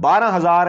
12,000,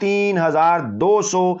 3,200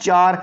4,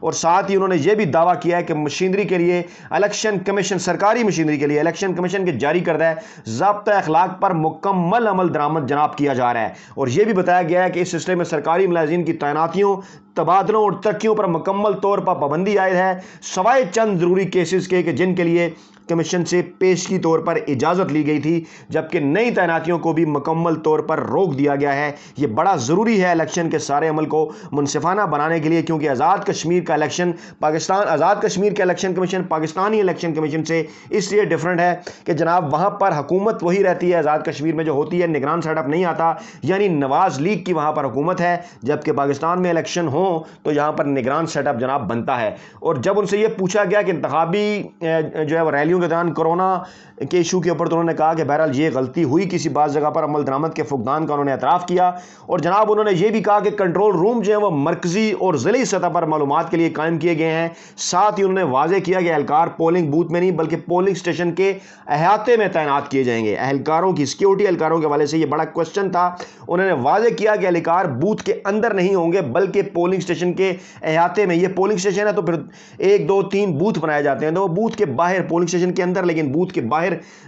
اور ساتھ ہی انہوں نے یہ بھی دعویٰ کیا ہے کہ مشینری کے لیے الیکشن کمیشن، سرکاری مشینری کے لیے الیکشن کمیشن کے جاری کردہ ضابطہ اخلاق پر مکمل عمل درآمد جناب کیا جا رہا ہے، اور یہ بھی بتایا گیا ہے کہ اس سلسلے میں سرکاری ملازمین کی تعیناتیوں، تبادلوں اور ترقیوں پر مکمل طور پر پابندی عائد ہے، سوائے چند ضروری کیسز کے کہ جن کے لیے کمیشن سے پیشگی طور پر اجازت لی گئی تھی، جبکہ نئی تعیناتیوں کو بھی مکمل طور پر روک دیا گیا ہے۔ یہ بڑا ضروری ہے الیکشن کے سارے عمل کو منصفانہ بنانے کے لیے، کیونکہ آزاد کشمیر کا الیکشن آزاد کشمیر کے election commission Pakistani election commission سے اس لیے ڈیفرنٹ ہے کہ جناب وہاں پر حکومت وہی رہتی ہے، آزاد کشمیر میں جو ہوتی ہے نگران سیٹ اپ نہیں آتا، یعنی نواز لیگ کی وہاں پر حکومت ہے، جبکہ پاکستان میں الیکشن ہوں تو یہاں پر نگران سیٹ اپ جناب بنتا ہے۔ اور جب ان سے یہ پوچھا گیا کہ انتخابی جو ہے وہ ریلیوں کے دوران کورونا کے ایشو کے اوپر، تو انہوں نے کہا کہ بہرحال یہ غلطی ہوئی، کسی بعض جگہ پر عمل درآمد کے فقدان کا انہوں نے اعتراف کیا، اور جناب انہوں نے یہ بھی کہا کہ کنٹرول روم جو ہیں وہ مرکزی اور ضلعی سطح پر معلومات کے لیے قائم کیے گئے ہیں۔ ساتھ ہی انہوں نے واضح کیا کہ اہلکار پولنگ بوتھ میں نہیں بلکہ پولنگ سٹیشن کے احاطے میں تعینات کیے جائیں گے۔ اہلکاروں کی سیکیورٹی، اہلکاروں کے حوالے سے یہ بڑا کوسچن تھا، انہوں نے واضح کیا کہ اہلکار بوتھ کے اندر نہیں ہوں گے بلکہ پولنگ سٹیشن کے احاطے میں۔ یہ پولنگ سٹیشن ہے تو پھر 1 2 3 بوتھ بنائے جاتے ہیں، تو وہ بوتھ کے باہر، پولنگ سٹیشن کے اندر لیکن بوتھ کے باہر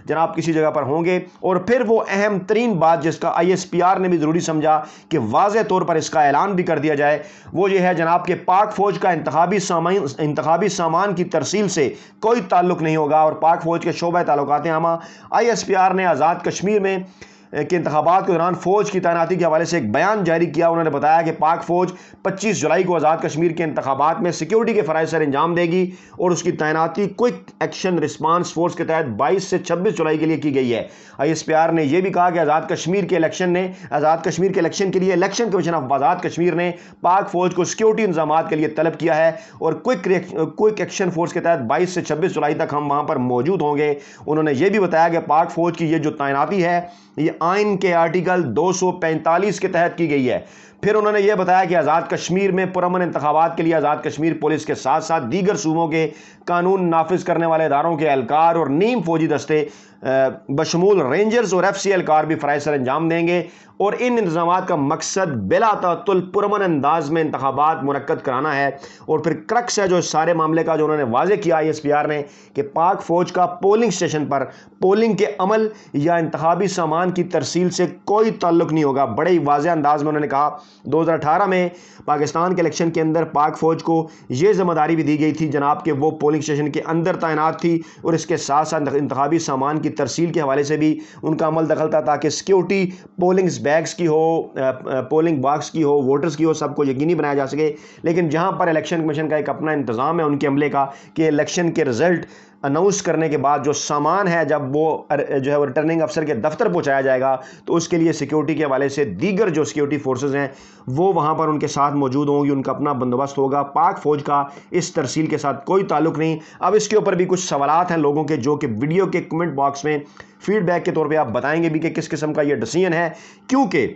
جناب کسی جگہ پر ہوں گے۔ اور پھر وہ اہم ترین بات جس کا ISPR نے بھی ضروری سمجھا کہ واضح طور پر اس کا اعلان بھی کر دیا جائے، وہ یہ ہے جناب کہ پاک فوج کا انتخابی سامان کی ترسیل سے کوئی تعلق نہیں ہوگا، اور پاک فوج کے شعبہ تعلقات عامہ ISPR نے آزاد کشمیر میں کے انتخابات کے دوران فوج کی تعیناتی کے حوالے سے ایک بیان جاری کیا۔ انہوں نے بتایا کہ پاک فوج 25 جولائی کو آزاد کشمیر کے انتخابات میں سیکیورٹی کے فرائض سر انجام دے گی، اور اس کی تعیناتی کوئک ایکشن رسپانس فورس کے تحت 22 سے 26 جولائی کے لیے کی گئی ہے۔ ISPR نے یہ بھی کہا کہ آزاد کشمیر کے الیکشن کے لیے election commission of Azad Kashmir نے پاک فوج کو سیکیورٹی انتظامات کے لیے طلب کیا ہے، اور کوئک ایکشن فورس کے تحت 22 سے 26 جولائی تک ہم وہاں پر موجود ہوں گے۔ انہوں نے یہ بھی بتایا کہ پاک فوج کی یہ جو تعیناتی ہے یہ آئین کے آرٹیکل 245 کے تحت کی گئی ہے۔ پھر انہوں نے یہ بتایا کہ آزاد کشمیر میں پرامن انتخابات کے لیے آزاد کشمیر پولیس کے ساتھ ساتھ دیگر صوبوں کے قانون نافذ کرنے والے اداروں کے اہلکار اور نیم فوجی دستے بشمول رینجرز اور FCA اہلکار بھی فرائض سر انجام دیں گے، اور ان انتظامات کا مقصد بلا تعطل پرامن انداز میں انتخابات منعقد کرانا ہے۔ اور پھر کرکس ہے جو اس سارے معاملے کا، جو انہوں نے واضح کیا ISPR نے، کہ پاک فوج کا پولنگ سٹیشن پر پولنگ کے عمل یا انتخابی سامان کی ترسیل سے کوئی تعلق نہیں ہوگا۔ بڑے ہی واضح انداز میں انہوں نے کہا 2018 میں پاکستان کے الیکشن کے اندر پاک فوج کو یہ ذمہ داری بھی دی گئی تھی جناب کہ وہ پولنگ سٹیشن کے اندر تعینات تھی، اور اس کے ساتھ ساتھ انتخابی سامان کی ترسیل کے حوالے سے بھی ان کا عمل دخل تھا، تاکہ سیکیورٹی پولنگ بیگز کی ہو، پولنگ باکس کی ہو، ووٹرز کی ہو، سب کو یقینی بنایا جا سکے۔ لیکن جہاں پر الیکشن کمیشن کا ایک اپنا انتظام ہے ان کے عملے کا کہ الیکشن کے رزلٹ اناؤنس کرنے کے بعد جو سامان ہے جب وہ جو ہے وہ ریٹرننگ افسر کے دفتر پہنچایا جائے گا، تو اس کے لیے سیکیورٹی کے حوالے سے دیگر جو سیکیورٹی فورسز ہیں وہ وہاں پر ان کے ساتھ موجود ہوں گی، ان کا اپنا بندوبست ہوگا۔ پاک فوج کا اس ترسیل کے ساتھ کوئی تعلق نہیں۔ اب اس کے اوپر بھی کچھ سوالات ہیں لوگوں کے، جو کہ ویڈیو کے کمنٹ باکس میں فیڈ بیک کے طور پہ آپ بتائیں گے بھی کہ کس قسم کا یہ ڈیسیژن ہے، کیونکہ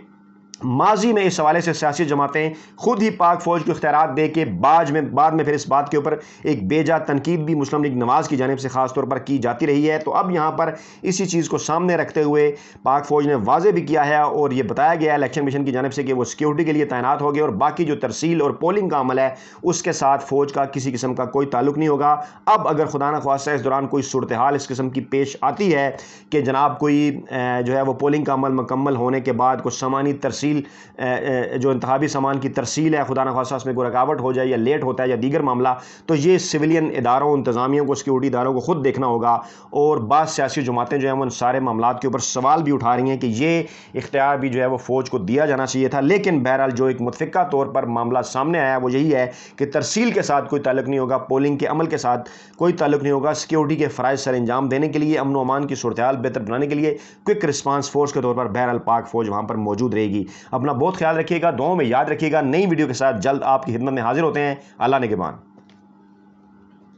ماضی میں اس حوالے سے سیاسی جماعتیں خود ہی پاک فوج کو اختیارات دے کے بعد میں پھر اس بات کے اوپر ایک بے جا تنقید بھی مسلم لیگ نواز کی جانب سے خاص طور پر کی جاتی رہی ہے۔ تو اب یہاں پر اسی چیز کو سامنے رکھتے ہوئے پاک فوج نے واضح بھی کیا ہے، اور یہ بتایا گیا ہے الیکشن کمیشن کی جانب سے کہ وہ سیکیورٹی کے لیے تعینات ہوگے، اور باقی جو ترسیل اور پولنگ کا عمل ہے اس کے ساتھ فوج کا کسی قسم کا کوئی تعلق نہیں ہوگا۔ اب اگر خدا نخواستہ اس دوران کوئی صورتحال اس قسم کی پیش آتی ہے کہ جناب کوئی جو ہے وہ پولنگ کا عمل مکمل ہونے کے بعد کچھ سامانی ترسیل جو انتخابی سامان کی ترسیل ہے، خدا نخواستہ اس میں کوئی رکاوٹ ہو جائے یا لیٹ ہوتا ہے یا دیگر معاملہ، تو یہ سویلین اداروں، انتظامیوں کو، سیکیورٹی اداروں کو خود دیکھنا ہوگا۔ اور بعض سیاسی جماعتیں جو ہیں وہ ان سارے معاملات کے اوپر سوال بھی اٹھا رہی ہیں کہ یہ اختیار بھی جو ہے وہ فوج کو دیا جانا چاہیے تھا۔ لیکن بہرحال جو ایک متفقہ طور پر معاملہ سامنے آیا وہ یہی ہے کہ ترسیل کے ساتھ کوئی تعلق نہیں ہوگا، پولنگ کے عمل کے ساتھ کوئی تعلق نہیں ہوگا۔ سیکیورٹی کے فرائض سر انجام دینے کے لیے، امن و امان کی صورتحال بہتر بنانے کے لیے کوئک رسپانس فورس کے طور پر بہرحال پاک فوج وہاں پر موجود رہے گی۔ اپنا بہت خیال رکھیے گا، دعاؤں میں یاد رکھیے گا۔ نئی ویڈیو کے ساتھ جلد آپ کی خدمت میں حاضر ہوتے ہیں۔ اللہ نگہبان۔